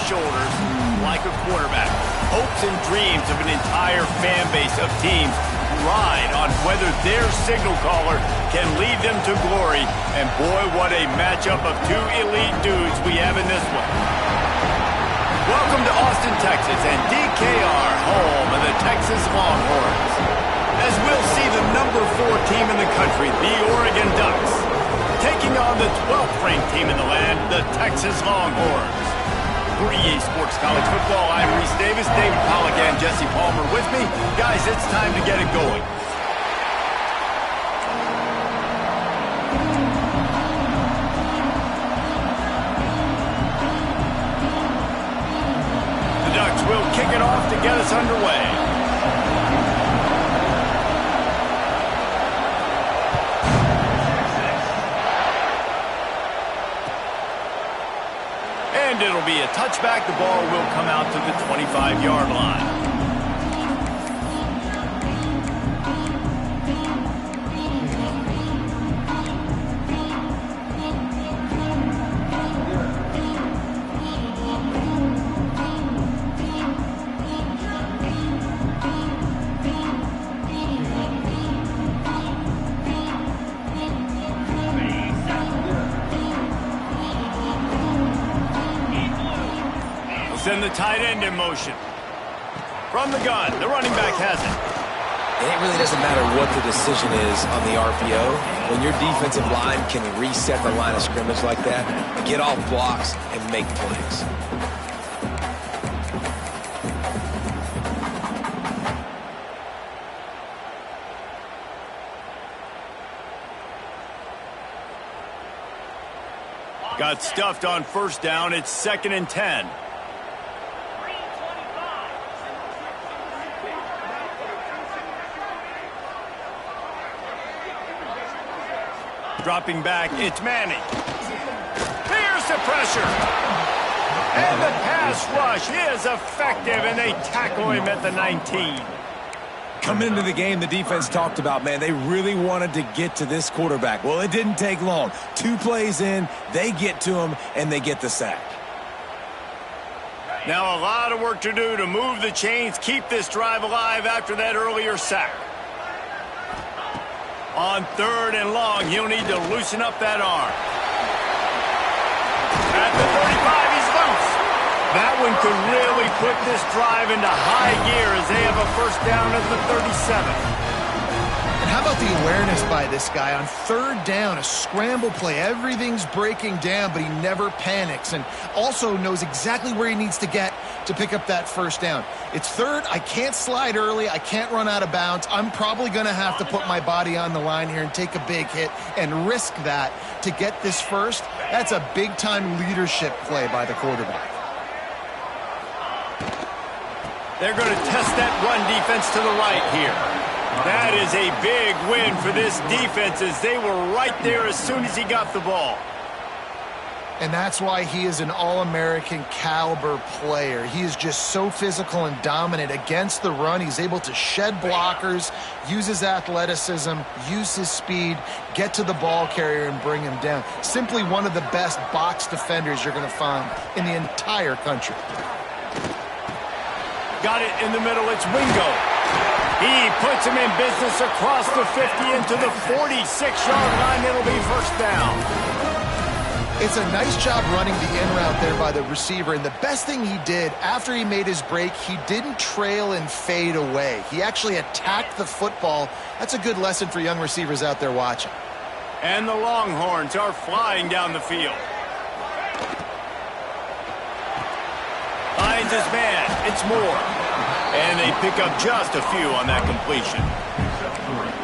shoulders like a quarterback. Hopes and dreams of an entire fan base of teams ride on whether their signal caller can lead them to glory. And boy, what a matchup of two elite dudes we have in this one. Welcome to Austin, Texas, and DKR, home of the Texas Longhorns. As we'll see the number 4 team in the country, the Oregon Ducks, taking on the 12th ranked team in the land, the Texas Longhorns. For EA Sports College Football, I'm Reese Davis, David Pollack, and Jesse Palmer with me. Guys, it's time to get it going. The Ducks will kick it off to get us underway. And it'll be a touchback. The ball will come out to the 25-yard line. Send the tight end in motion. From the gun, the running back has it. And it really doesn't matter what the decision is on the RPO. When your defensive line can reset the line of scrimmage like that, get off blocks and make plays. Got stuffed on first down. It's 2nd and 10. Dropping back, it's Manning. Here's the pressure. And the pass rush is effective, and they tackle him at the 19. Coming into the game, the defense talked about, man, they really wanted to get to this quarterback. Well, it didn't take long. 2 plays in, they get to him, and they get the sack. Now a lot of work to do to move the chains, keep this drive alive after that earlier sack. On 3rd and long, he'll need to loosen up that arm. At the 35, he's loose. That one could really put this drive into high gear as they have a first down at the 37. And how about the awareness by this guy on 3rd down, a scramble play. Everything's breaking down, but he never panics and also knows exactly where he needs to get to pick up that first down. It's 3rd. I can't slide early. I can't run out of bounds. I'm probably going to have to put my body on the line here and take a big hit and risk that to get this first. That's a big-time leadership play by the quarterback. They're going to test that run defense to the right here. That is a big win for this defense as they were right there as soon as he got the ball. And that's why he is an All-American caliber player. He is just so physical and dominant against the run. He's able to shed blockers, use his athleticism, use his speed, get to the ball carrier and bring him down. Simply one of the best box defenders you're going to find in the entire country. Got it in the middle. It's Wingo. He puts him in business across the 50 into the 46-yard line. It'll be first down. It's a nice job running the in route there by the receiver. And the best thing he did after he made his break, he didn't trail and fade away. He actually attacked the football. That's a good lesson for young receivers out there watching. And the Longhorns are flying down the field. Finds his man. It's Moore. And they pick up just a few on that completion.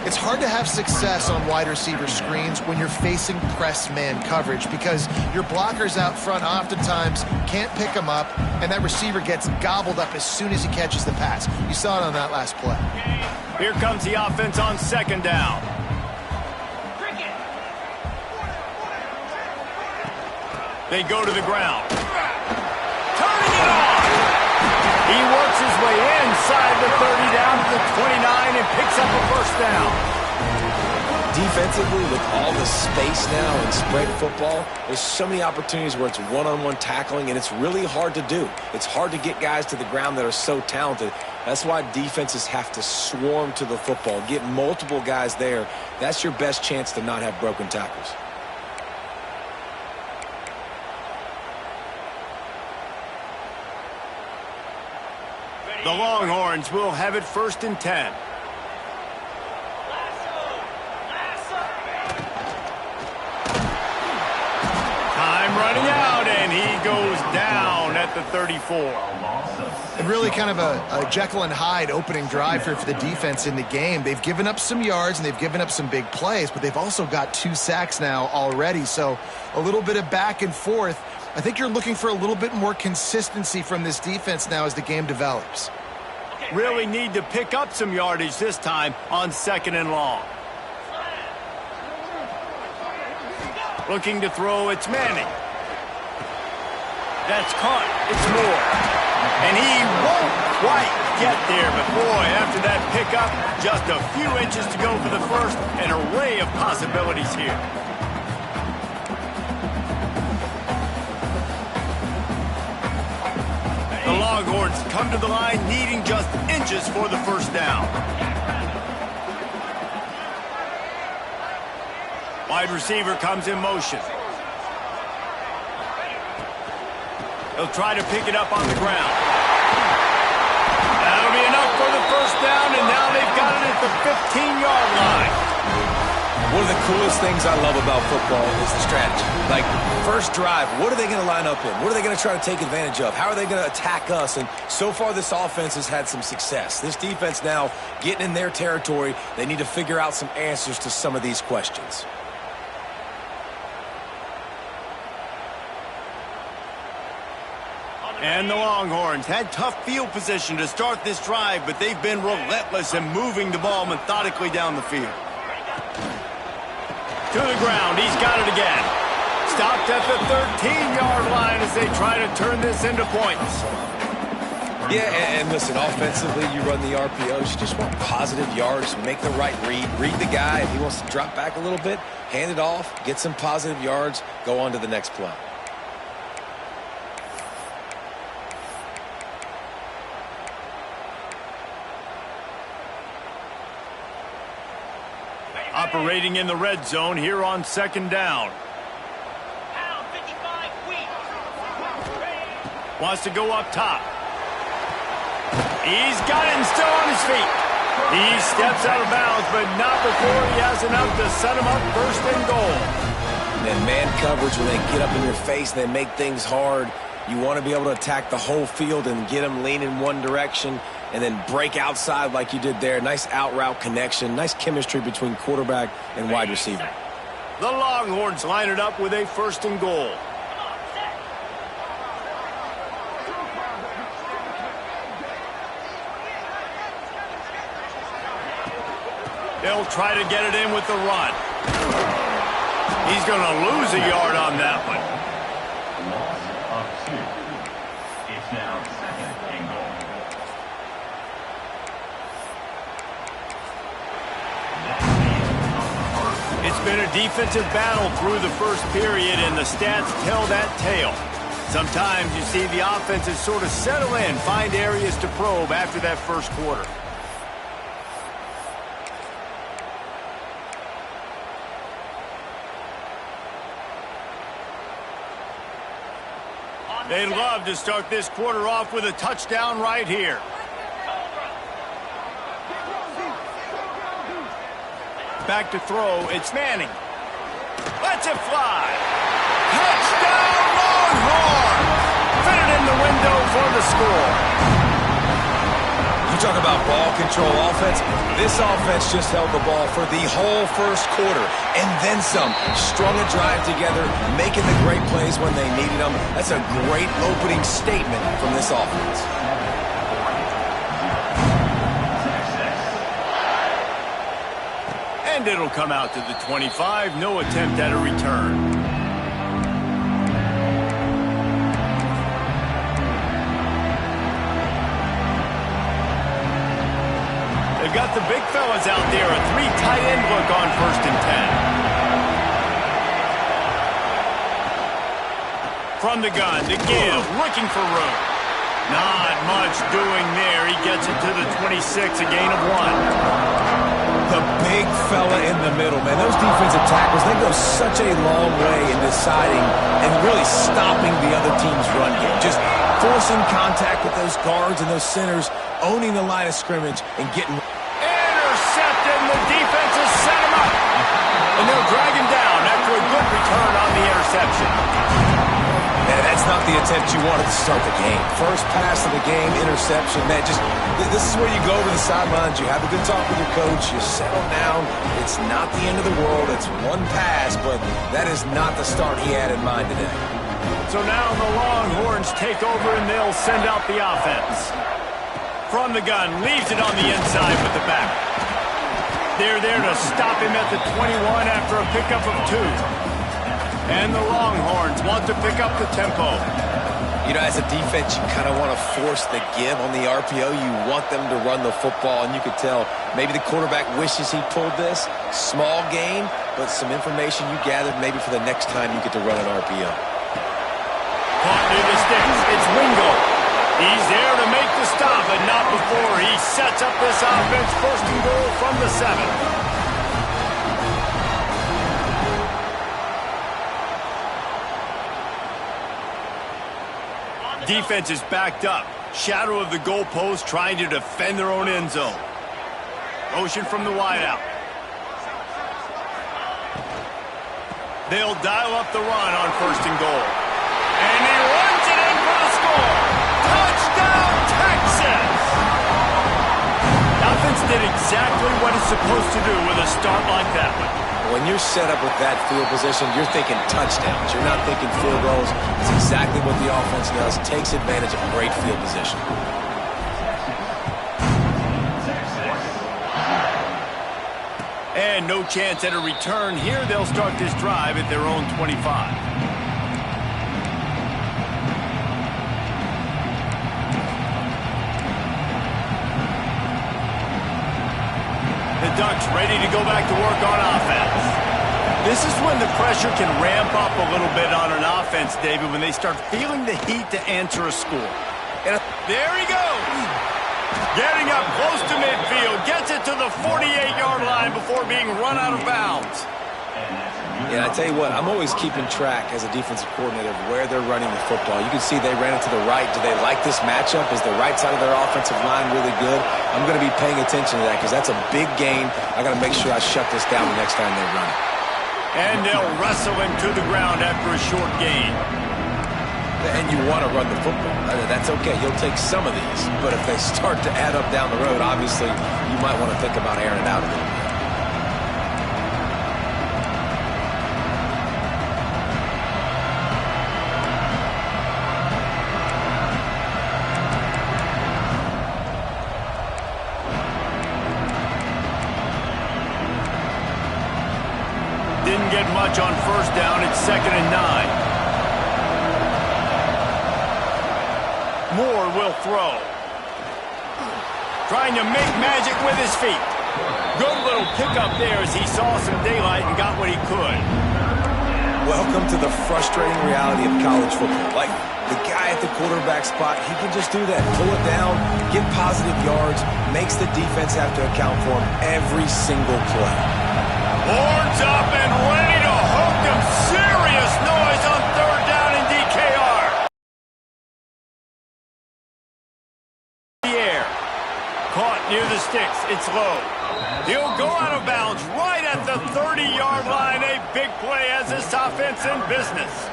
It's hard to have success on wide receiver screens when you're facing press man coverage because your blockers out front oftentimes can't pick them up, and that receiver gets gobbled up as soon as he catches the pass. You saw it on that last play. Here comes the offense on 2nd down. They go to the ground. Turning it on! He works his way inside the 30 down to the 29 and picks up a first down. defensively, with all the space now in spread football, there's so many opportunities where it's one-on-one tackling, and it's really hard to do. It's hard to get guys to the ground that are so talented. That's why defenses have to swarm to the football, get multiple guys there. That's your best chance to not have broken tackles. The Longhorns will have it 1st and 10. Time running out, and he goes down at the 34. And really kind of a Jekyll and Hyde opening drive for the defense in the game. They've given up some yards and they've given up some big plays, but they've also got 2 sacks now already. So a little bit of back and forth. I think you're looking for a little bit more consistency from this defense now as the game develops. Really need to pick up some yardage this time on 2nd and long. Looking to throw, it's Manning. That's caught. It's Moore. And he won't quite get there, but boy, after that pickup, just a few inches to go for the first. An array of possibilities here. The Longhorns come to the line needing just inches for the first down. Wide receiver comes in motion. He'll try to pick it up on the ground. That'll be enough for the first down, and now they've got it at the 15-yard line. One of the coolest things I love about football is the strategy. Like, first drive, what are they going to line up in? What are they going to try to take advantage of? How are they going to attack us? And so far, this offense has had some success. This defense now getting in their territory. They need to figure out some answers to some of these questions. And the Longhorns had tough field position to start this drive, but they've been relentless in moving the ball methodically down the field. To the ground, he's got it again. Stopped at the 13-yard line as they try to turn this into points. Yeah, and listen, offensively, you run the RPOs. You just want positive yards, make the right read. Read the guy. If he wants to drop back a little bit, hand it off, get some positive yards, go on to the next play. Operating in the red zone here on 2nd down. Wants to go up top. He's got it and still on his feet. He steps out of bounds, but not before he has enough to set him up 1st and goal. And man coverage, when they get up in your face, they make things hard. You want to be able to attack the whole field and get them leaning one direction and then break outside like you did there. Nice out route connection. Nice chemistry between quarterback and wide receiver. The Longhorns line it up with a 1st and goal. They'll try to get it in with the run. He's going to lose a yard on that one. Loss of 2. It's now 2nd and goal. It's been a defensive battle through the first period, and the stats tell that tale. Sometimes you see the offenses sort of settle in, find areas to probe after that first quarter. They'd love to start this quarter off with a touchdown right here. Back to throw, it's Manning. Lets it fly. Touchdown Longhorns! Fitted in the window for the score. You talk about ball control offense. This offense just held the ball for the whole first quarter and then some. Strung a drive together, making the great plays when they needed them. That's a great opening statement from this offense. And it'll come out to the 25. No attempt at a return. They've got the big fellas out there. A 3 tight end look on 1st and 10. From the gun, to give, looking for room. Not much doing there. He gets it to the 26, a gain of 1. The big fella in the middle, man. Those defensive tackles, they go such a long way in deciding and really stopping the other team's run game. Just forcing contact with those guards and those centers, owning the line of scrimmage and getting... Intercepted, and the defense has set him up. And they'll drag him down after a good return on the interception. Man, that's not the attempt you wanted to start the game. First pass of the game, interception. Man, this is where you go over the sidelines. You have a good talk with your coach. You settle down. It's not the end of the world. It's one pass, but that is not the start he had in mind today. So now the Longhorns take over, and they'll send out the offense. From the gun, leaves it on the inside with the back. They're there to stop him at the 21 after a pickup of 2. And the Longhorns want to pick up the tempo. You know, as a defense, you kind of want to force the give on the RPO. You want them to run the football, and you could tell maybe the quarterback wishes he pulled this. Small gain, but some information you gathered maybe for the next time you get to run an RPO. Caught near the sticks. It's Wingo. He's there to make the stop, but not before he sets up this offense. 1st and goal from the 7. Defense is backed up. Shadow of the goalpost, trying to defend their own end zone. Motion from the wideout. They'll dial up the run on 1st and goal. And he runs it in for the score. Touchdown, Texas! Offense did exactly what it's supposed to do with a start like that one. When you're set up with that field position, you're thinking touchdowns. You're not thinking field goals. It's exactly what the offense does. Takes advantage of great field position. And no chance at a return here. They'll start this drive at their own 25. The Ducks ready to go back to work on offense. This is when the pressure can ramp up a little bit on an offense, David, when they start feeling the heat to answer a score. And there he goes. Getting up close to midfield. Gets it to the 48-yard line before being run out of bounds. Yeah, I tell you what, I'm always keeping track as a defensive coordinator of where they're running the football. You can see they ran it to the right. Do they like this matchup? Is the right side of their offensive line really good? I'm going to be paying attention to that because that's a big gain. I got to make sure I shut this down the next time they run it. And they'll wrestle him to the ground after a short gain. And you want to run the football. That's okay. You'll take some of these. But if they start to add up down the road, obviously, you might want to think about airing it out a little bit. Didn't get much on 1st down. It's 2nd and 9. Moore will throw. Trying to make magic with his feet. Good little pickup there as he saw some daylight and got what he could. Welcome to the frustrating reality of college football. Like, the guy at the quarterback spot, he can just do that. Pull it down, get positive yards, makes the defense have to account for him every single play. Horns up and ready to hook them. Serious noise on 3rd down in DKR. The air. Caught near the sticks. It's low. He'll go out of bounds right at the 30-yard line. A big play as this offense in business.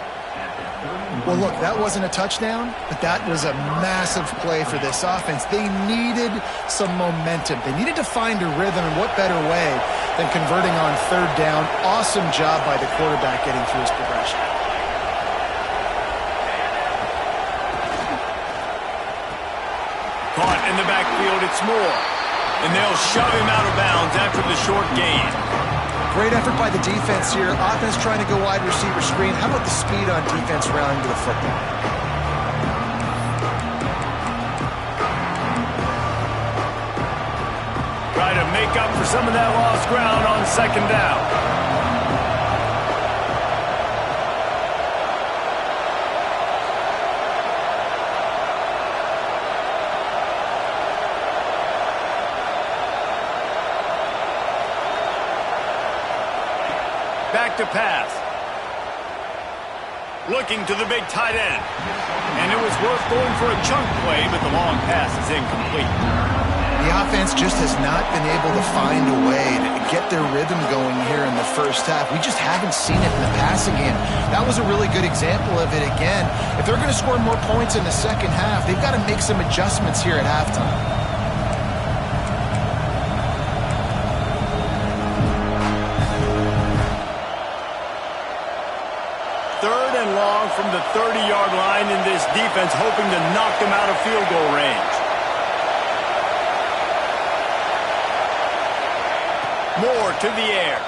Well, look, that wasn't a touchdown, but that was a massive play for this offense. They needed some momentum. They needed to find a rhythm, and what better way than converting on 3rd down. Awesome job by the quarterback getting through his progression. Caught in the backfield, it's Moore. And they'll shove him out of bounds after the short gain. Great effort by the defense here. Offense trying to go wide receiver screen. How about the speed on defense rallying to the football? Try to make up for some of that lost ground on second down. Back to pass. Looking to the big tight end. And it was worth going for a chunk play, but the long pass is incomplete. The offense just has not been able to find a way to get their rhythm going here in the first half. We just haven't seen it in the passing game. That was a really good example of it again. If they're going to score more points in the second half, they've got to make some adjustments here at halftime. From the 30-yard line in this defense, hoping to knock them out of field goal range. Moore to the air.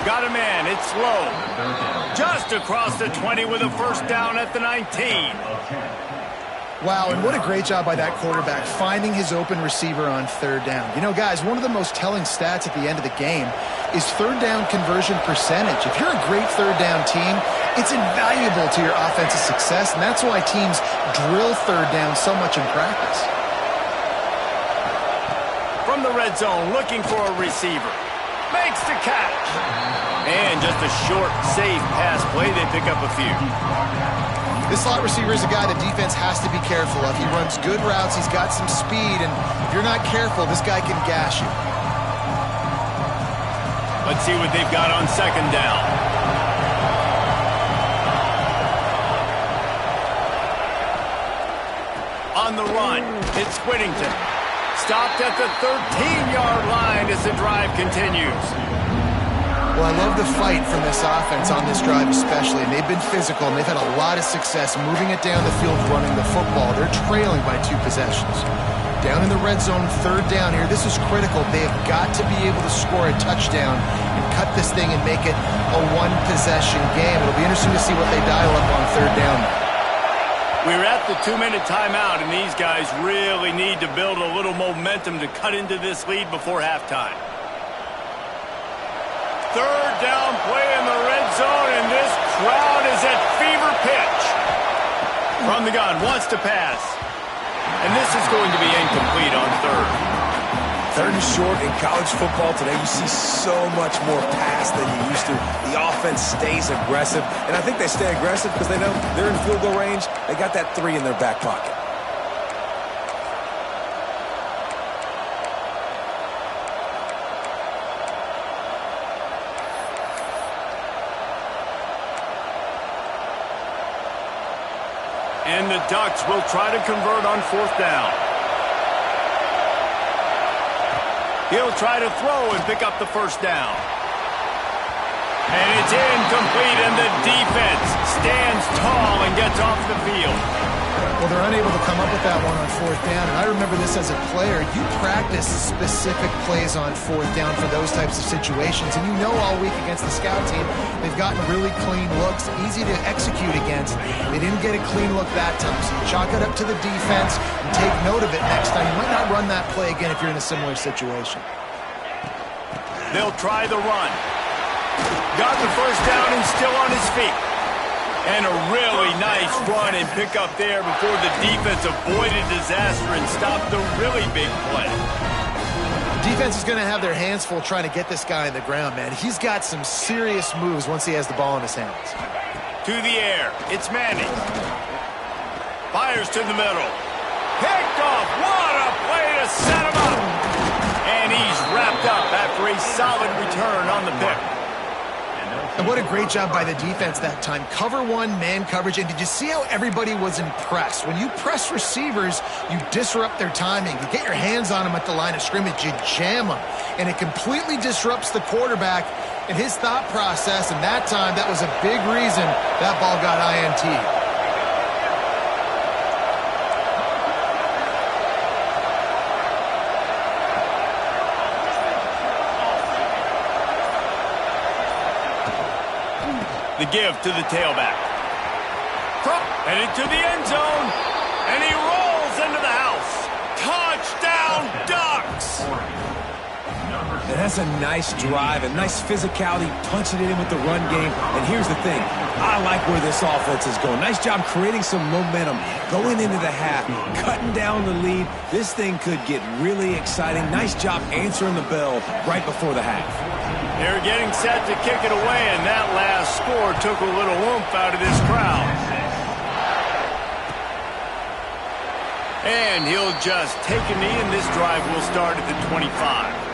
Got a man. It's low. Just across the 20 with a first down at the 19. Wow, and what a great job by that quarterback finding his open receiver on third down. You know, guys, one of the most telling stats at the end of the game is third down conversion percentage. If you're a great third down team, it's invaluable to your offensive success, and that's why teams drill third down so much in practice. From the red zone, looking for a receiver. Makes the catch. And just a short, safe pass play. They pick up a few. This slot receiver is a guy the defense has to be careful of. He runs good routes, he's got some speed, and if you're not careful, this guy can gash you. Let's see what they've got on second down. On the run, it's Whittington. Stopped at the 13-yard line as the drive continues. Well, I love the fight from this offense on this drive especially. And they've been physical, and they've had a lot of success moving it down the field, running the football. They're trailing by 2 possessions. Down in the red zone, third down here. This is critical. They have got to be able to score a touchdown and cut this thing and make it a one-possession game. It'll be interesting to see what they dial up on third down. We're at the 2-minute timeout, and these guys really need to build a little momentum to cut into this lead before halftime. Third down play in the red zone, and this crowd is at fever pitch. From the gun, wants to pass. And this is going to be incomplete on third. Third and short in college football today, you see so much more pass than you used to. The offense stays aggressive, and I think they stay aggressive because they know they're in field goal range. They got that 3 in their back pocket. And the Ducks will try to convert on fourth down. He'll try to throw and pick up the first down. And it's incomplete, and the defense stands tall and gets off the field. Well, they're unable to come up with that one on fourth down, and I remember this as a player. You practice specific plays on fourth down for those types of situations, and you know all week against the scout team, they've gotten really clean looks, easy to execute against. They didn't get a clean look that time, so you chalk it up to the defense and take note of it next time. You might not run that play again if you're in a similar situation. They'll try the run. Got the first down and still on his feet. And a really nice run and pick up there before the defense avoided disaster and stopped the really big play. Defense is going to have their hands full trying to get this guy on the ground, man. He's got some serious moves once he has the ball in his hands. To the air. It's Manning. Fires to the middle. Picked off. What a play to set him up. And he's wrapped up after a solid return on the pick. And what a great job by the defense that time. Cover one, man coverage. And did you see how everybody was impressed? When you press receivers, you disrupt their timing. You get your hands on them at the line of scrimmage. You jam them. And it completely disrupts the quarterback and his thought process. And that time, that was a big reason that ball got INT'd. The give to the tailback. Headed to the end zone. And he rolls into the house. Touchdown, Ducks! And that's a nice drive, a nice physicality, punching it in with the run game. And here's the thing. I like where this offense is going. Nice job creating some momentum, going into the half, cutting down the lead. This thing could get really exciting. Nice job answering the bell right before the half. They're getting set to kick it away, and that last score took a little oomph out of this crowd. And he'll just take a knee, and this drive will start at the 25.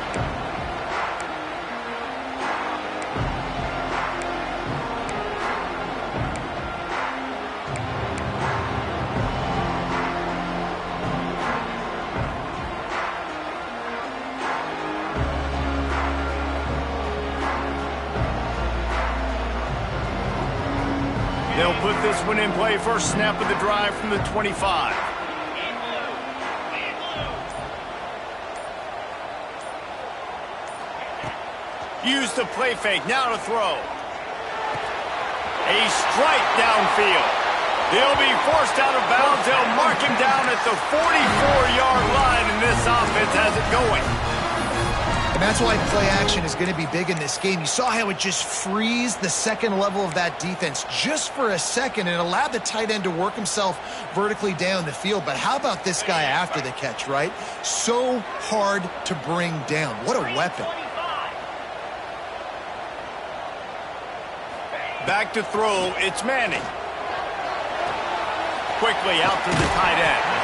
They'll put this one in play. First snap of the drive from the 25. Use the play fake. Now to throw. A strike downfield. He'll be forced out of bounds. They'll mark him down at the 44-yard line, and this offense has it going. And that's why play action is going to be big in this game. You saw how it just freezed the second level of that defense just for a second and allowed the tight end to work himself vertically down the field. But how about this guy after the catch, right? So hard to bring down. What a weapon. Back to throw, it's Manning. Quickly out to the tight end.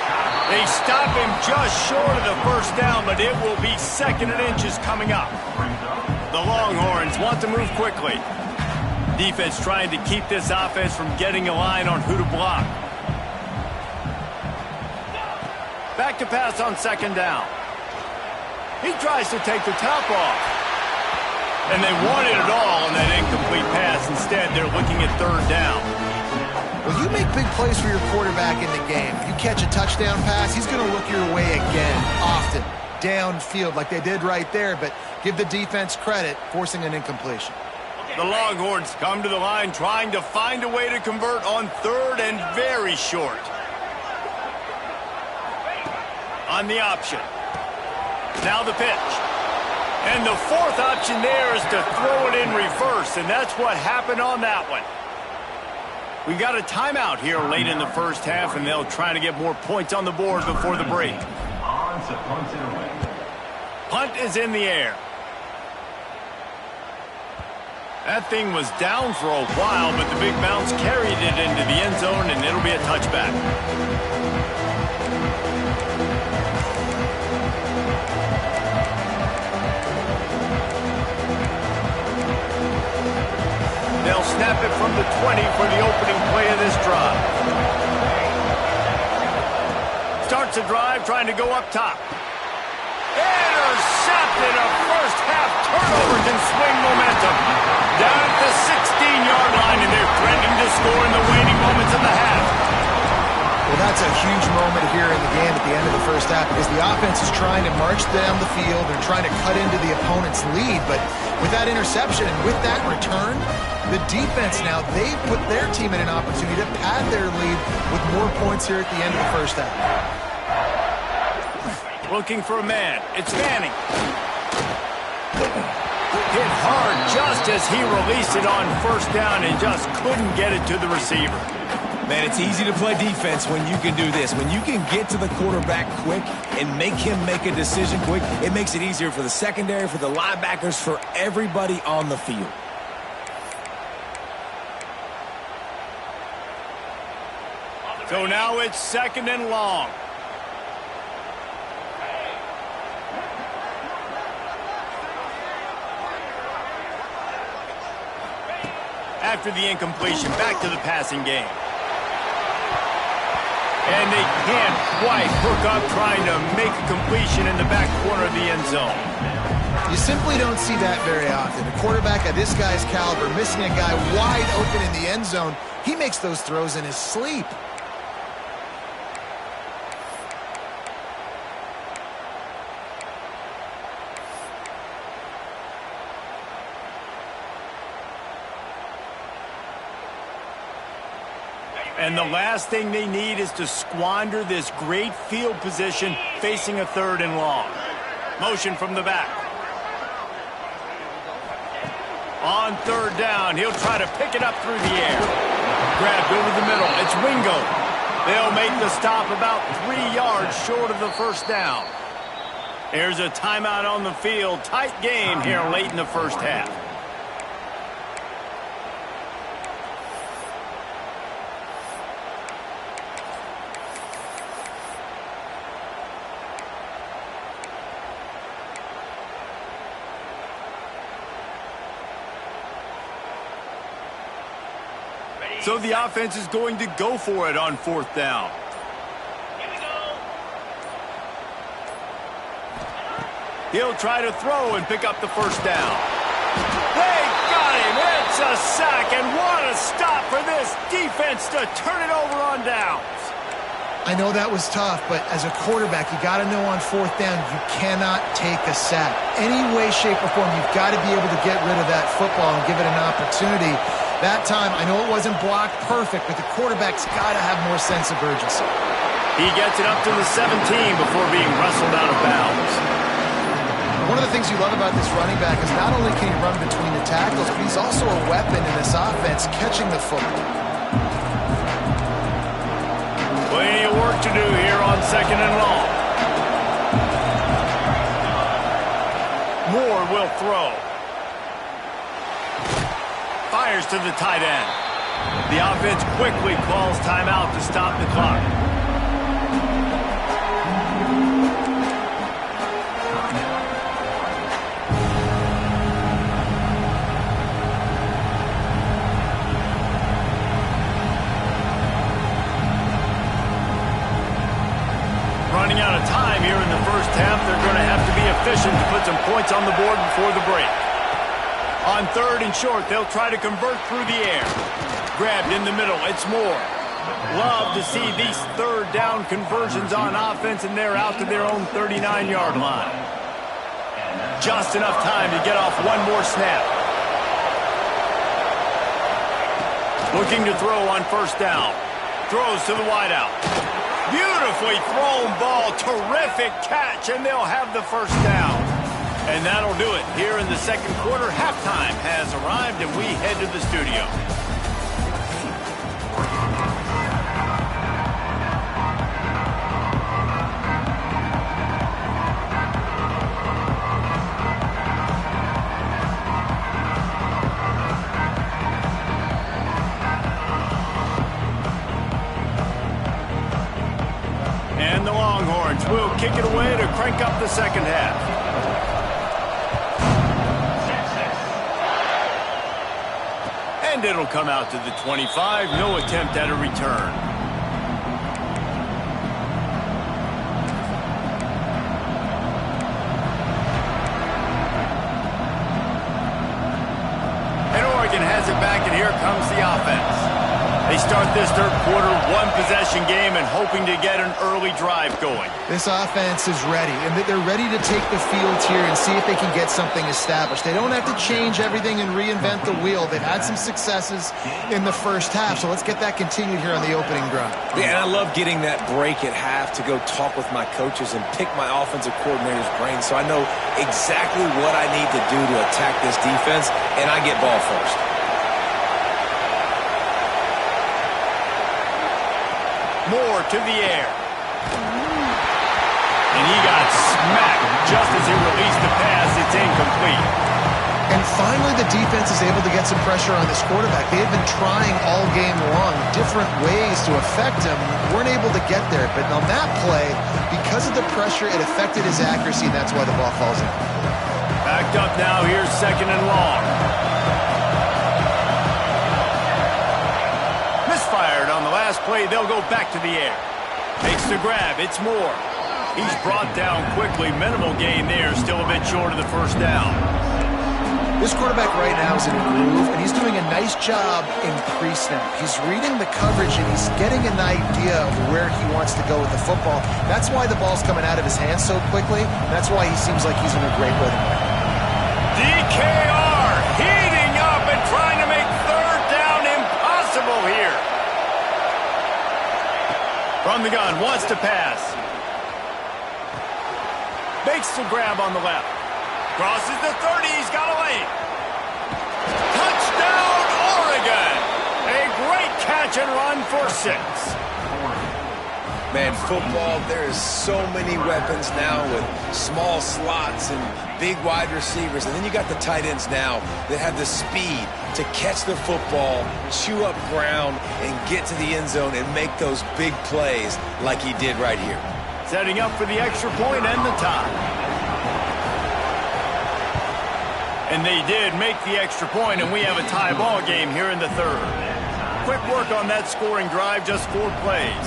They stop him just short of the first down, but it will be second and inches coming up. The Longhorns want to move quickly. Defense trying to keep this offense from getting a line on who to block. Back to pass on second down. He tries to take the top off. And they wanted it all on that incomplete pass. Instead, they're looking at third down. Well, you make big plays for your quarterback in the game. You catch a touchdown pass, he's going to look your way again, often, downfield like they did right there, but give the defense credit, forcing an incompletion. The Longhorns come to the line trying to find a way to convert on third and very short. On the option. Now the pitch. And the fourth option there is to throw it in reverse, and that's what happened on that one. We've got a timeout here late in the first half, and they'll try to get more points on the board before the break. On to punt it away. Punt is in the air. That thing was down for a while, but the big bounce carried it into the end zone, and it'll be a touchback. They'll snap it from the 20 for the opening play of this drive. Starts the drive trying to go up top. Intercepted. A first half turnover can swing momentum. Down at the 16-yard line, and they're threatening to score in the waning moments of the half. Well, that's a huge moment here in the game at the end of the first half because the offense is trying to march down the field. They're trying to cut into the opponent's lead, but with that interception and with that return, the defense now, they've put their team in an opportunity to pad their lead with more points here at the end of the first half. Looking for a man. It's Manning. Hit hard just as he released it on first down and just couldn't get it to the receiver. Man, it's easy to play defense when you can do this. When you can get to the quarterback quick and make him make a decision quick, it makes it easier for the secondary, for the linebackers, for everybody on the field. So now it's second and long. After the incompletion, back to the passing game. And they can't quite hook up trying to make a completion in the back corner of the end zone. You simply don't see that very often. A quarterback of this guy's caliber missing a guy wide open in the end zone, he makes those throws in his sleep. And the last thing they need is to squander this great field position facing a third and long. Motion from the back. On third down, he'll try to pick it up through the air. Grabbed over the middle. It's Wingo. They'll make the stop about 3 yards short of the first down. There's a timeout on the field. Tight game here late in the first half. So the offense is going to go for it on fourth down. Here we go. He'll try to throw and pick up the first down. They got him. It's a sack, and what a stop for this defense to turn it over on downs. I know that was tough, but as a quarterback, you got to know on fourth down, you cannot take a sack. Any way, shape, or form, you've got to be able to get rid of that football and give it an opportunity. That time, I know it wasn't blocked perfect, but the quarterback's got to have more sense of urgency. He gets it up to the 17 before being wrestled out of bounds. One of the things you love about this running back is not only can he run between the tackles, but he's also a weapon in this offense, catching the football. Plenty of work to do here on second and long. Moore will throw. Fires to the tight end. The offense quickly calls timeout to stop the clock. Running out of time here in the first half. They're going to have to be efficient to put some points on the board before the break. On third and short, they'll try to convert through the air. Grabbed in the middle, it's Moore. Love to see these third down conversions on offense, and they're out to their own 39-yard line. Just enough time to get off one more snap. Looking to throw on first down. Throws to the wideout. Beautifully thrown ball, terrific catch, and they'll have the first down. And that'll do it here in the second quarter. Halftime has arrived, and we head to the studio. And the Longhorns will kick it away to crank up the second half. And it'll come out to the 25. No attempt at a return. And Oregon has it back, and here comes the offense. They start this third quarter one-possession game and hoping to get an early drive going. This offense is ready, and they're ready to take the field here and see if they can get something established. They don't have to change everything and reinvent the wheel. They've had some successes in the first half, so let's get that continued here on the opening drive. Yeah, and I love getting that break at half to go talk with my coaches and pick my offensive coordinator's brain so I know exactly what I need to do to attack this defense, and I get ball first. Moore to the air. And he got smacked just as he released the pass. It's incomplete. And finally, the defense is able to get some pressure on this quarterback. They have been trying all game long different ways to affect him. Weren't able to get there. But on that play, because of the pressure, it affected his accuracy, and that's why the ball falls in. Backed up now. Here's second and long. Misfired on the last play. They'll go back to the air. Takes the grab. It's Moore. He's brought down quickly. Minimal gain there. Still a bit short of the first down. This quarterback right now is in a groove, and he's doing a nice job in pre-snap. He's reading the coverage, and he's getting an idea of where he wants to go with the football. That's why the ball's coming out of his hands so quickly. That's why he seems like he's in a great rhythm right now. DKR heating up and trying to make third down impossible here. From the gun, wants to pass. Makes the grab on the left. Crosses the 30, he's got a lane. catch and run for 6. Man, football, there is so many weapons now with small slots and big wide receivers. And then you got the tight ends now that have the speed to catch the football, chew up ground, and get to the end zone and make those big plays like he did right here. Setting up for the extra point and the tie. And they did make the extra point, and we have a tie ball game here in the 3rd. Quick work on that scoring drive, just 4 plays.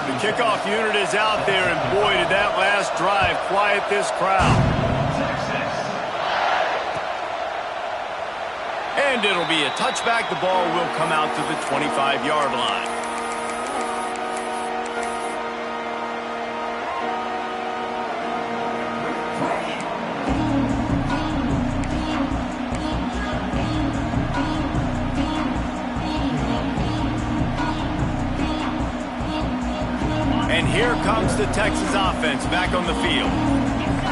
The kickoff unit is out there, and boy, did that last drive quiet this crowd. And it'll be a touchback. The ball will come out to the 25-yard line. And here comes the Texas offense back on the field.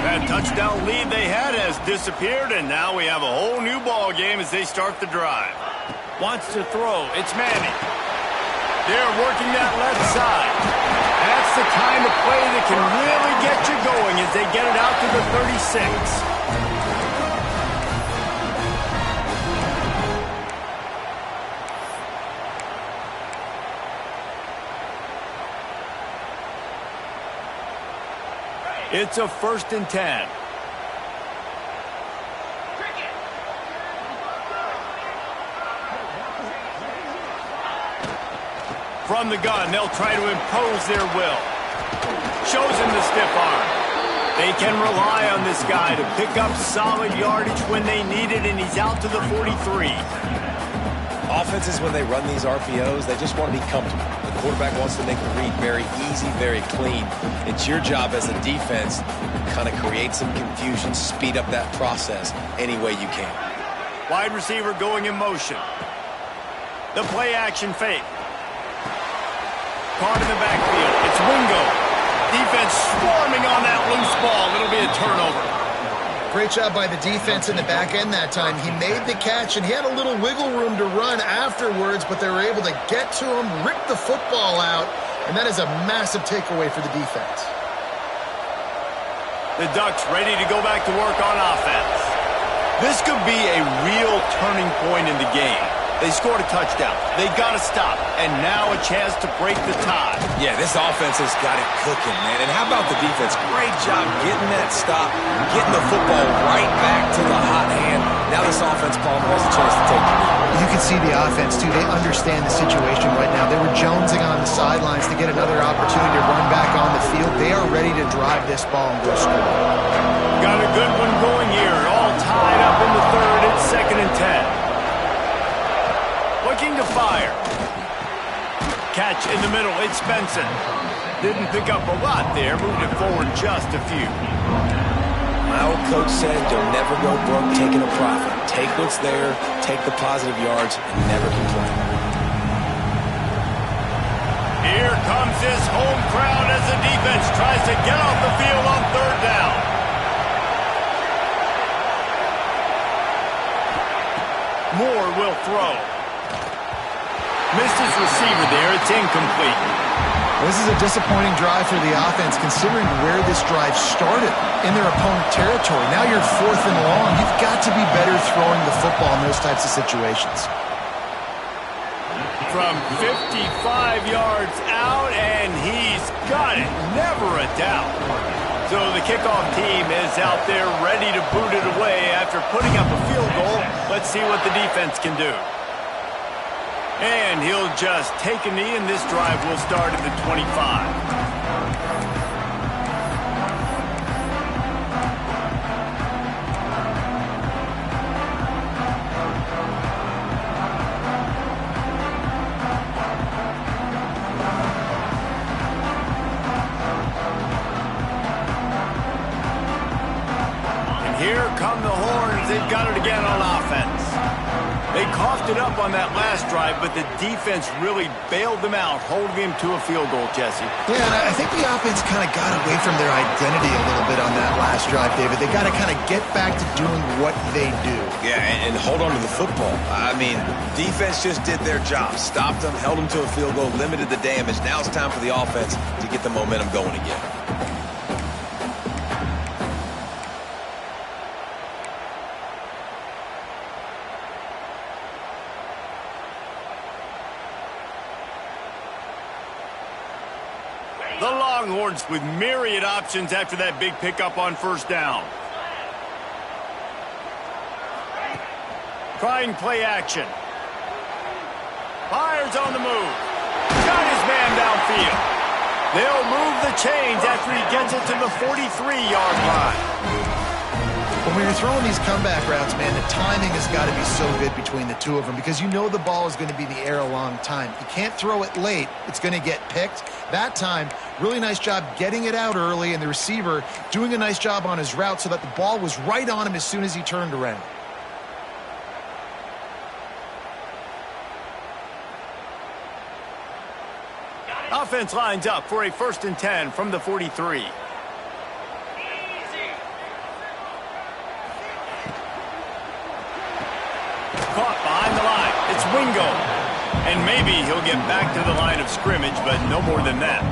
That touchdown lead they had has disappeared, and now we have a whole new ball game as they start the drive. Wants to throw. It's Manning. They're working that left side. That's the kind of play that can really get you going as they get it out to the 36. It's a 1st and 10. From the gun, they'll try to impose their will. Shows him the stiff arm. They can rely on this guy to pick up solid yardage when they need it, and he's out to the 43. Offenses, when they run these RPOs, they just want to be comfortable. The quarterback wants to make the read very easy, very clean. It's your job as a defense to kind of create some confusion, speed up that process any way you can. Wide receiver going in motion. The play action fake. Caught in the backfield. It's Wingo. Defense swarming on that loose ball. It'll be a turnover. Great job by the defense in the back end that time. He made the catch, and he had a little wiggle room to run afterwards, but they were able to get to him, rip the football out, and that is a massive takeaway for the defense. The Ducks ready to go back to work on offense. This could be a real turning point in the game. They scored a touchdown. They got to stop. And now a chance to break the tie. Yeah, this offense has got it cooking, man. And how about the defense? Great job getting that stop, getting the football right back to the hot hand. Now this offense, Palmer, has a chance to take the lead. You can see the offense, too. They understand the situation right now. They were jonesing on the sidelines to get another opportunity to run back on the field. They are ready to drive this ball and go score. Got a good one going here. All tied up in the 3rd. It's 2nd and 10. Looking to fire. Catch in the middle. It's Benson. Didn't pick up a lot there. Moved it forward just a few. My old coach said you'll never go broke taking a profit. Take what's there, take the positive yards, and never complain. Here comes his home crowd as the defense tries to get off the field on 3rd down. Moore will throw. Missed his receiver there. It's incomplete. This is a disappointing drive for the offense considering where this drive started in their opponent territory. Now you're 4th and long. You've got to be better throwing the football in those types of situations. From 55 yards out, and he's got it. Never a doubt. So the kickoff team is out there ready to boot it away after putting up a field goal. Let's see what the defense can do. And he'll just take a knee, and this drive will start at the 25. And here come the horns. They've got it again on offense. They coughed it up on that last drive, but the defense really bailed them out, holding them to a field goal, Jesse. Yeah, and I think the offense kind of got away from their identity a little bit on that last drive, David. They got to kind of get back to doing what they do. Yeah, and hold on to the football. I mean, defense just did their job. Stopped them, held them to a field goal, limited the damage. Now it's time for the offense to get the momentum going again. The Longhorns with myriad options after that big pickup on first down. Trying play action. Fires on the move. Got his man downfield. They'll move the chains after he gets it to the 43-yard line. When you're throwing these comeback routes, man, the timing has got to be so good between the two of them because you know the ball is going to be in the air a long time. You can't throw it late. It's going to get picked. That time, really nice job getting it out early, and the receiver doing a nice job on his route so that the ball was right on him as soon as he turned around. Offense lines up for a 1st and 10 from the 43. Caught behind the line. It's Wingo. And maybe he'll get back to the line of scrimmage, but no more than that.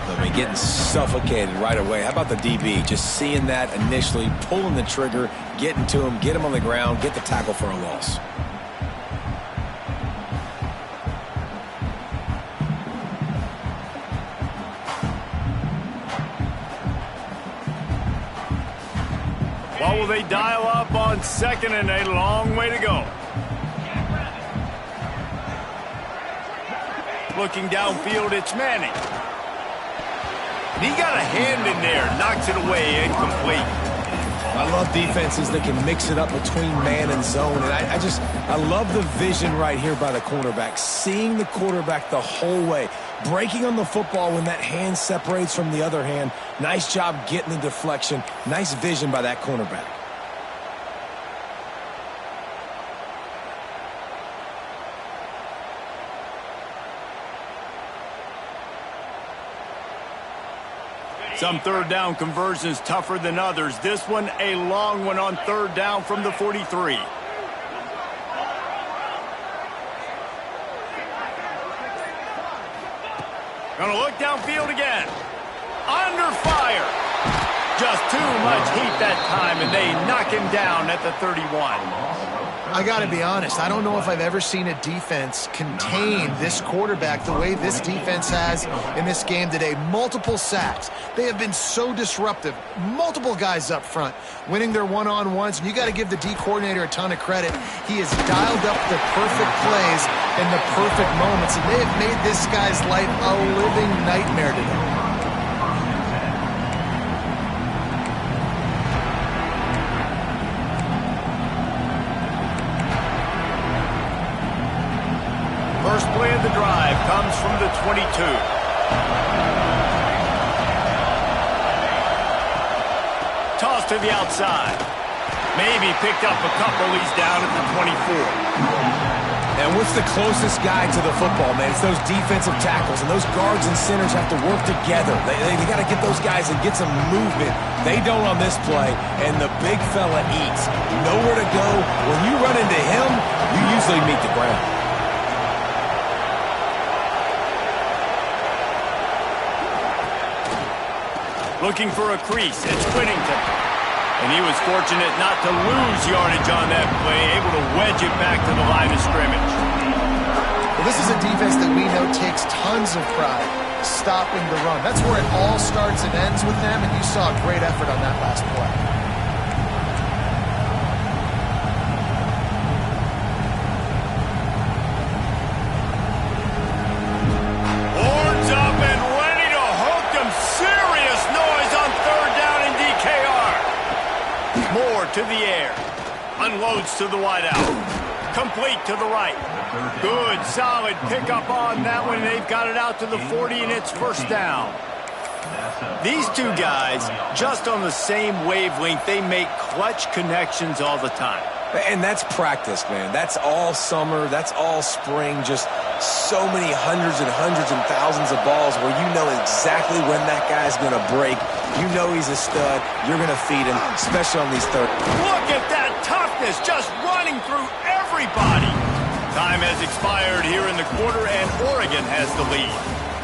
I mean, getting suffocated right away. How about the DB? Just seeing that initially, pulling the trigger, getting to him, get him on the ground, get the tackle for a loss. What will they dial up on 2nd and a long way to go? Looking downfield, it's Manning. And he got a hand in there, knocks it away, incomplete. I love defenses that can mix it up between man and zone. And I love the vision right here by the cornerback, seeing the quarterback the whole way, breaking on the football when that hand separates from the other hand. Nice job getting the deflection. Nice vision by that cornerback. Some 3rd down conversions tougher than others. This one, a long one on 3rd down from the 43. Gonna look downfield again. Under fire. Just too much heat that time, and they knock him down at the 31. I got to be honest, I don't know if I've ever seen a defense contain this quarterback the way this defense has in this game today. Multiple sacks. They have been so disruptive. Multiple guys up front winning their one-on-ones, and you got to give the D coordinator a ton of credit. He has dialed up the perfect plays in the perfect moments, and they have made this guy's life a living nightmare today. First play of the drive comes from the 22. Toss to the outside. Maybe picked up a couple. He's down at the 24. And what's the closest guy to the football, man? It's those defensive tackles, and those guards and centers have to work together. They got to get those guys and get some movement. They don't on this play, and the big fella eats. Nowhere to go. When you run into him, you usually meet the ground. Looking for a crease. It's Whittington. And he was fortunate not to lose yardage on that play, able to wedge it back to the line of scrimmage. Well, this is a defense that we know takes tons of pride stopping the run. That's where it all starts and ends with them, and you saw a great effort on that last play. To the air. Unloads to the wideout. Complete to the right. Good, solid pickup on that one. They've got it out to the 40, and it's first down. These two guys, just on the same wavelength, they make clutch connections all the time. And that's practice, man. That's all summer. That's all spring. Just so many hundreds and thousands of balls where you know exactly when that guy's going to break. You know he's a stud. You're going to feed him, especially on these third. Look at that toughness, just running through everybody. Time has expired here in the quarter, and Oregon has the lead.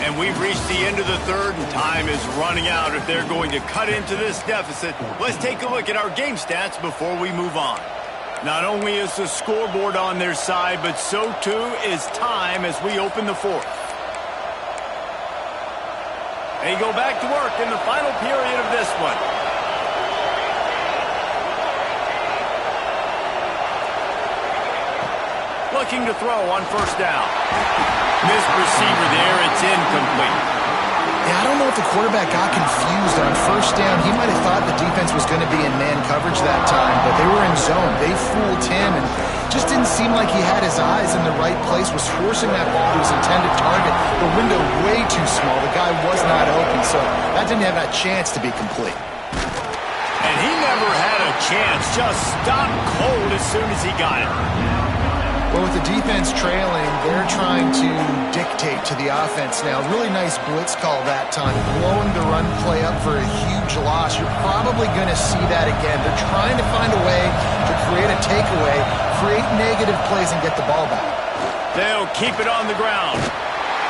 And we've reached the end of the third, and time is running out if they're going to cut into this deficit. Let's take a look at our game stats before we move on. Not only is the scoreboard on their side, but so too is time as we open the fourth. They go back to work in the final period of this one. Looking to throw on first down. Missed receiver there, it's incomplete. Yeah, I don't know if the quarterback got confused on first down. He might have thought the defense was going to be in man coverage that time, but they were in zone. They fooled him and just didn't seem like he had his eyes in the right place, was forcing that ball to his intended target. The window way too small. The guy was not open, so that didn't have that chance to be complete. And he never had a chance, just stopped cold as soon as he got it. Well, with the defense trailing, they're trying to dictate to the offense now. Really nice blitz call that time, blowing the run play up for a huge loss. You're probably going to see that again. They're trying to find a way to create a takeaway, create negative plays, and get the ball back. They'll keep it on the ground.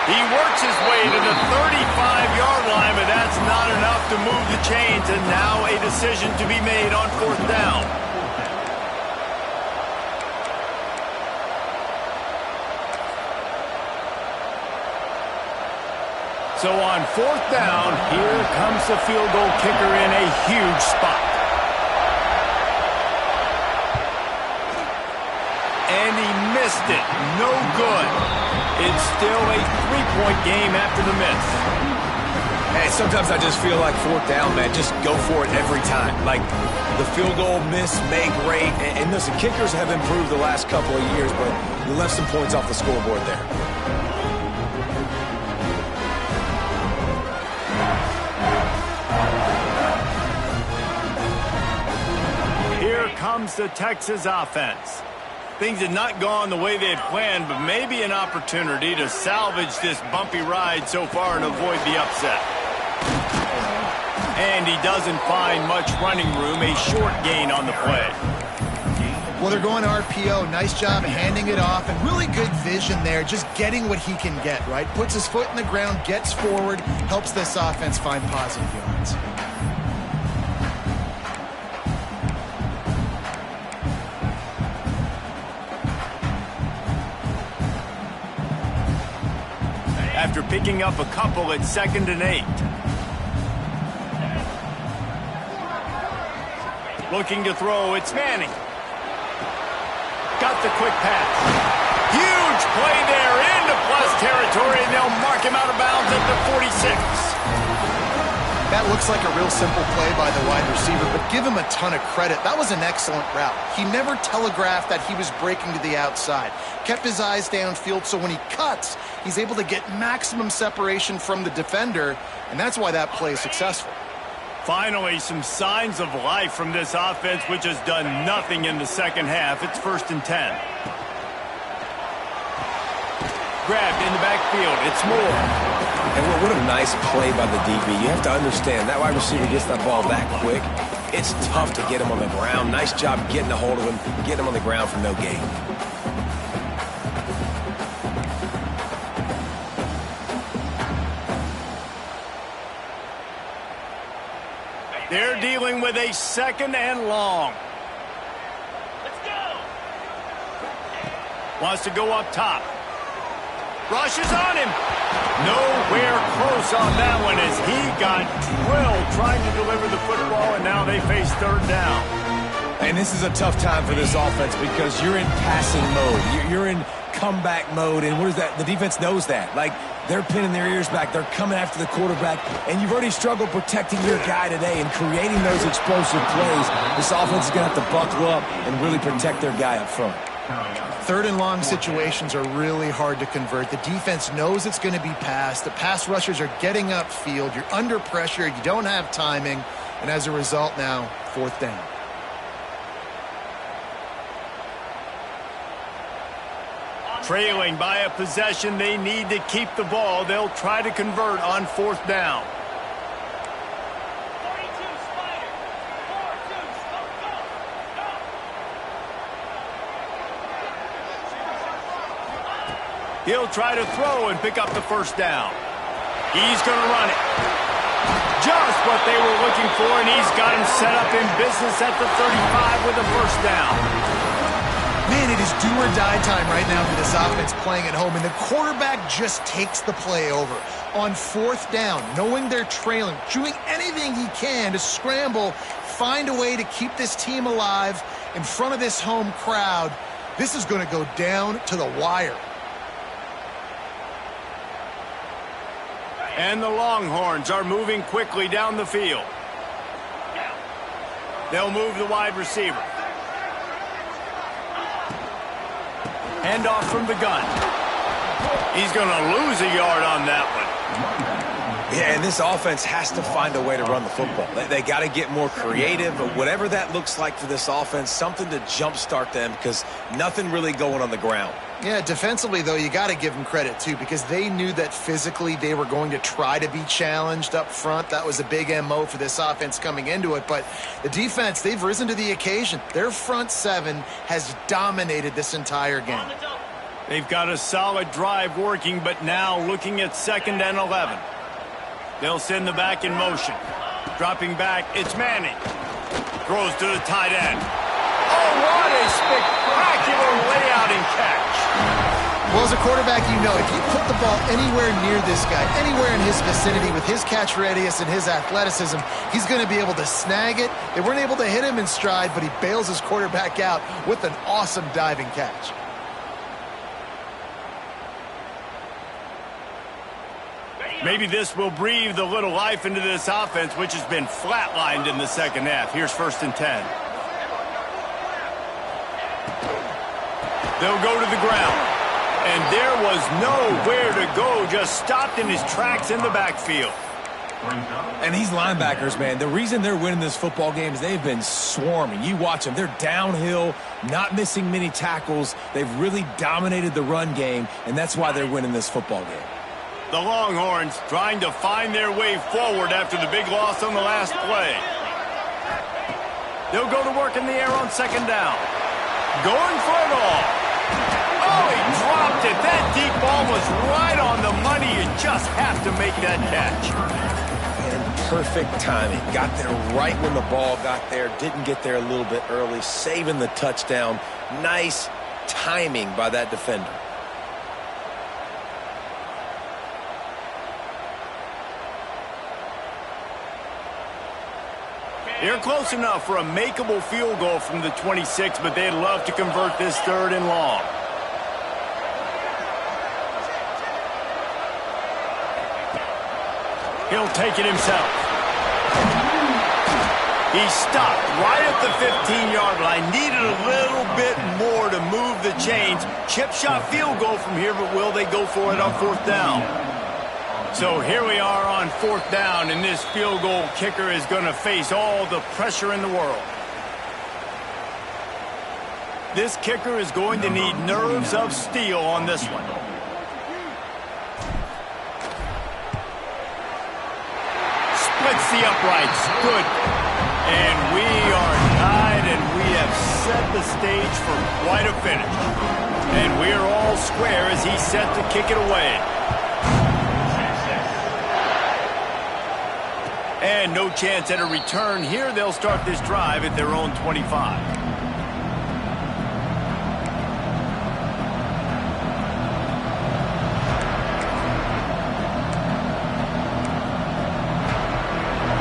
He works his way to the 35-yard line, but that's not enough to move the chains, and now a decision to be made on fourth down. So on fourth down, here comes the field goal kicker in a huge spot. And he missed it. No good. It's still a three-point game after the miss. Hey, sometimes I just feel like fourth down, man. Just go for it every time. Like the field goal miss, make rate. And listen, kickers have improved the last couple of years, but you left some points off the scoreboard there. Here comes the Texas offense. Things had not gone the way they had planned, but maybe an opportunity to salvage this bumpy ride so far and avoid the upset. And he doesn't find much running room, a short gain on the play. Well, they're going RPO. Nice job handing it off, and really good vision there, just getting what he can get, right? Puts his foot in the ground, gets forward, helps this offense find positive yards. After picking up a couple at 2nd and 8. Looking to throw, it's Manning. Got the quick pass. Huge play there into plus territory, and they'll mark him out of bounds at the 46. That looks like a real simple play by the wide receiver, but give him a ton of credit. That was an excellent route. He never telegraphed that he was breaking to the outside. Kept his eyes downfield, so when he cuts, he's able to get maximum separation from the defender, and that's why that play is successful. Finally, some signs of life from this offense, which has done nothing in the second half. It's 1st and 10. Grabbed in the backfield. It's Moore. And what a nice play by the DB. You have to understand, that wide receiver gets that ball that quick. It's tough to get him on the ground. Nice job getting a hold of him, getting him on the ground for no gain. They're dealing with a 2nd and long. Let's go. Wants to go up top. Rushes on him. Nowhere close on that one as he got drilled trying to deliver the football, and now they face 3rd down. And this is a tough time for this offense because you're in passing mode. You're in comeback mode, and what is that? The defense knows that. Like, they're pinning their ears back. They're coming after the quarterback, and you've already struggled protecting your guy today and creating those explosive plays. This offense is going to have to buckle up and really protect their guy up front. 3rd and long situations are really hard to convert. The defense knows it's going to be passed. The pass rushers are getting upfield. You're under pressure. You don't have timing. And as a result now, 4th down. Trailing by a possession, they need to keep the ball. They'll try to convert on 4th down. He'll try to throw and pick up the 1st down. He's going to run it. Just what they were looking for, and he's got him set up in business at the 35 with a 1st down. Man, it is do or die time right now for this offense playing at home, and the quarterback just takes the play over. On 4th down, knowing they're trailing, doing anything he can to scramble, find a way to keep this team alive in front of this home crowd. This is going to go down to the wire. And the Longhorns are moving quickly down the field. They'll move the wide receiver. Hand off from the gun. He's going to lose a yard on that one. Yeah, and this offense has to find a way to run the football. They got to get more creative, but whatever that looks like for this offense, something to jumpstart them because nothing really going on the ground. Yeah, defensively, though, you got to give them credit, too, because they knew that physically they were going to try to be challenged up front. That was a big MO for this offense coming into it. But the defense, they've risen to the occasion. Their front 7 has dominated this entire game. They've got a solid drive working, but now looking at 2nd and 11. They'll send the back in motion. Dropping back, it's Manning. Throws to the tight end. Oh, what a spectacular layout and catch. Well, as a quarterback, you know, if you put the ball anywhere near this guy, anywhere in his vicinity with his catch radius and his athleticism, he's going to be able to snag it. They weren't able to hit him in stride, but he bails his quarterback out with an awesome diving catch. Maybe this will breathe a little life into this offense, which has been flatlined in the 2nd half. Here's 1st and 10. They'll go to the ground. And there was nowhere to go, just stopped in his tracks in the backfield. And these linebackers, man, the reason they're winning this football game is they've been swarming. You watch them. They're downhill, not missing many tackles. They've really dominated the run game, and that's why they're winning this football game. The Longhorns trying to find their way forward after the big loss on the last play. They'll go to work in the air on 2nd down. Going for it all. Oh, he dropped it. That deep ball was right on the money. You just have to make that catch. And perfect timing. Got there right when the ball got there. Didn't get there a little bit early. Saving the touchdown. Nice timing by that defender. They're close enough for a makeable field goal from the 26, but they'd love to convert this 3rd and long. He'll take it himself. He stopped right at the 15-yard line. Needed a little bit more to move the chains. Chip shot field goal from here, but will they go for it on 4th down? So here we are on 4th down, and this field goal kicker is going to face all the pressure in the world. This kicker is going to need nerves of steel on this one. Splits the uprights. Good. And we are tied, and we have set the stage for quite a finish. And we're all square as he's set to kick it away. And no chance at a return here. They'll start this drive at their own 25.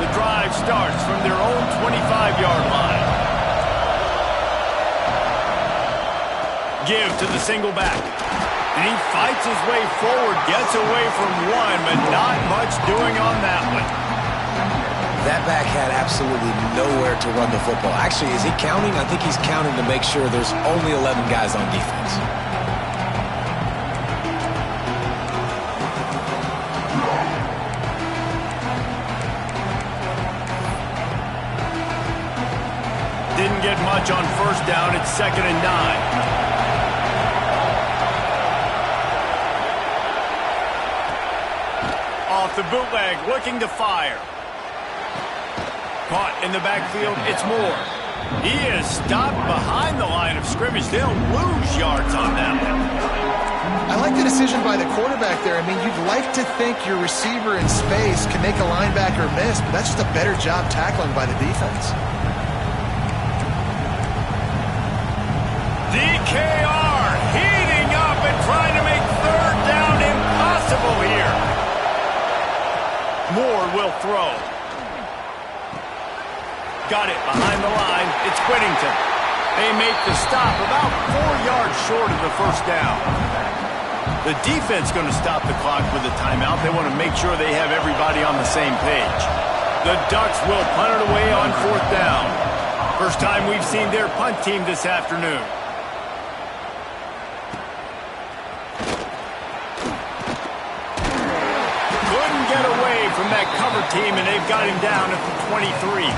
The drive starts from their own 25-yard line. Give to the single back. And he fights his way forward, gets away from one, but not much doing on that one. That back had absolutely nowhere to run the football. Actually, is he counting? I think he's counting to make sure there's only 11 guys on defense. Didn't get much on 1st down. It's 2nd and 9. Off the bootleg, looking to fire. Caught in the backfield, it's Moore. He is stopped behind the line of scrimmage. They'll lose yards on that one. I like the decision by the quarterback there. I mean, you'd like to think your receiver in space can make a linebacker miss, but that's just a better job tackling by the defense. DKR heating up and trying to make third down impossible here. Moore will throw. Got it behind the line. It's Whittington. They make the stop about 4 yards short of the first down. The defense going to stop the clock with a timeout. They want to make sure they have everybody on the same page. The Ducks will punt it away on 4th down. First time we've seen their punt team this afternoon. Couldn't get away from that cover team, and they've got him down at the 23.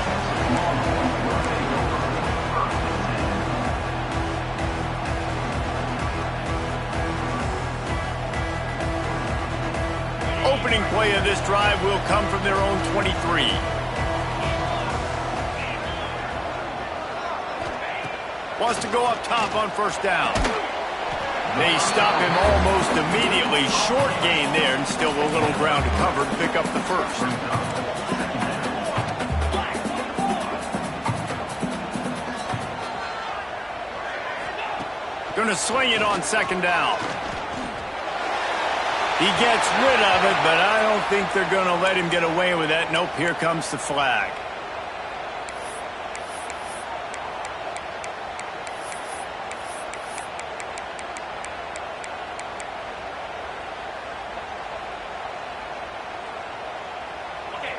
Opening play of this drive will come from their own 23. Wants to go up top on first down. They stop him almost immediately. Short gain there, and still a little ground to cover to pick up the first. Going to swing it on 2nd down. He gets rid of it, but I don't think they're going to let him get away with that. Nope, here comes the flag.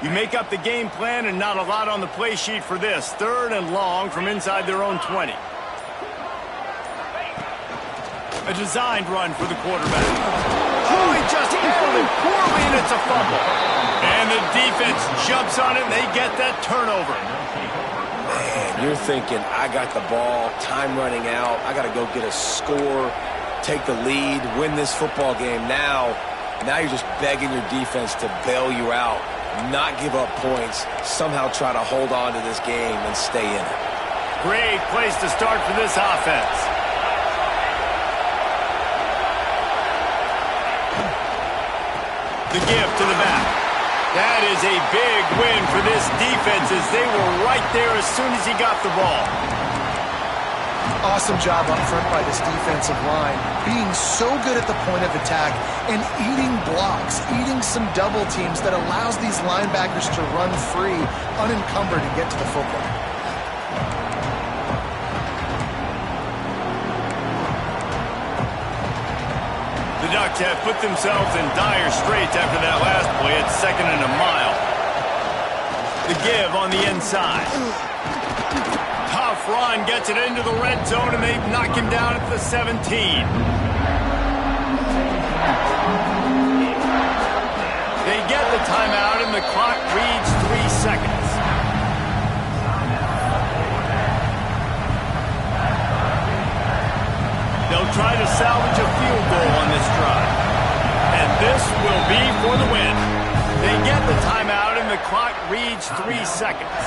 You make up the game plan and not a lot on the play sheet for this. 3rd and long from inside their own 20. A designed run for the quarterback. Oh, he just handled it poorly, and it's a fumble. And the defense jumps on it, and they get that turnover. Man, you're thinking, I got the ball, time running out, I got to go get a score, take the lead, win this football game now. Now you're just begging your defense to bail you out, not give up points, somehow try to hold on to this game and stay in it. Great place to start for this offense. The give to the back. That is a big win for this defense as they were right there as soon as he got the ball. Awesome job up front by this defensive line, being so good at the point of attack and eating blocks, eating some double teams that allows these linebackers to run free, unencumbered, and get to the football. The Ducks have put themselves in dire straits after that last play. It's 2nd and a mile. The give on the inside. Tough run, gets it into the red zone, and they knock him down at the 17. They get the timeout, and the clock reads 3 seconds. They'll try to salvage a field goal on this drive. And this will be for the win. They get the timeout, and the clock reads 3 seconds.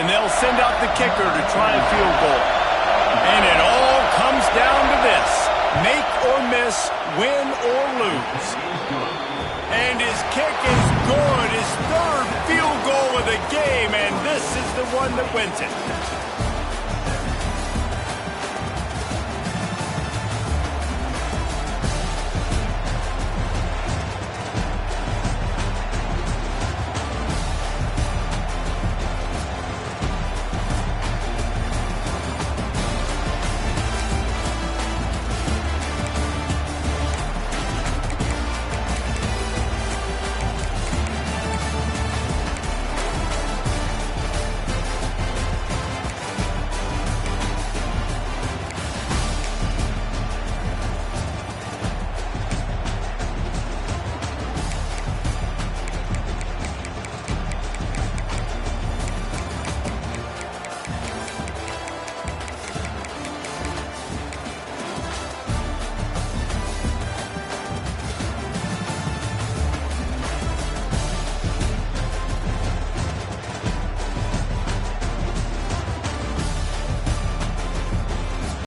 And they'll send out the kicker to try a field goal. And it all comes down to this. Make or miss, win or lose. And his kick is good. His 3rd field goal of the game, and this is the one that wins it.